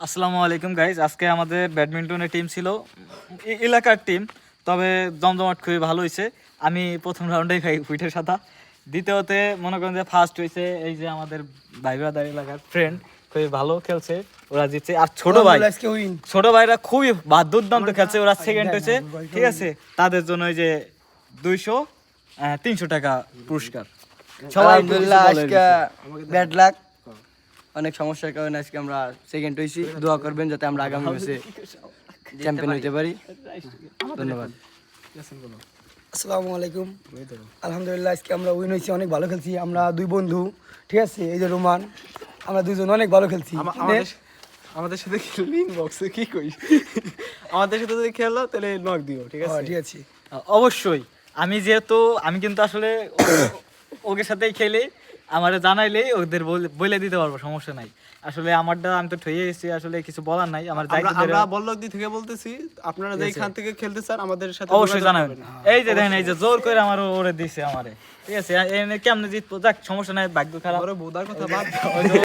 আসসালামু আলাইকুম গাইজ, আজকে আমাদের ব্যাডমিন্টনের টিম ছিল, এলাকার টিম, তবে জমজমাট খুবই ভালো হয়েছে। আমি প্রথম রাউন্ডেই খাই উইটের সাথা, দ্বিতীয়তে মনে করেন যে ফার্স্ট হয়েছে এই যে আমাদের ভাই ব্রাদার এলাকার ফ্রেন্ড, খুবই ভালো খেলছে, ওরা জিতছে। আর ছোট ভাইরা খুবই দুর্দান্ত খেলছে, ওরা সেকেন্ড হয়েছে। ঠিক আছে, তাদের জন্য ওই যে 200-300 টাকা পুরস্কার। সবাই আলহামদুলিল্লাহ আজকে ব্যাড লাক, অনেক সমস্যার কারণে আজকে আমরা সেকেন্ড হয়েছি। দোয়া করবেন যাতে আমরা আগামী ম্যাচে চ্যাম্পিয়ন হতে পারি। ধন্যবাদ। আসসালামু আলাইকুম। আলহামদুলিল্লাহ আজকে আমরা উইন হয়েছি, অনেক ভালো খেলছি। আমরা দুই বন্ধু, ঠিক আছে, এই যে রোমান, আমরা দুজন অনেক ভালো খেলছি। আমাদের সাথে খেললি বক্সে কি কইস, আমাদের সাথে যদি খেলো তাহলে নক দিও, ঠিক আছে? ঠিক আছে, অবশ্যই। আমি কিন্তু আসলে ওদের সাথেই খেলে আমারে জানাইলেই ওদের বলে দিতে পারবো, সমস্যা নাই। আসলে আমারটা আমি তো ঠয়ে গেছি, আসলে কিছু বলার নাই। আমার আমরা বল্লকদি থেকে বলতেছি, আপনারা যেখান থেকে খেলতে চান আমাদের সাথে অবশ্যই জানাবেন। এই যে দেখেন, এই যে জোর করে আমার ওরে দিছে আমারে, ঠিক আছে? এনে কেমনে জিতবো, যাক সমস্যা নাই, ভাগ্য খারাপ। বোধার কথা বাদ।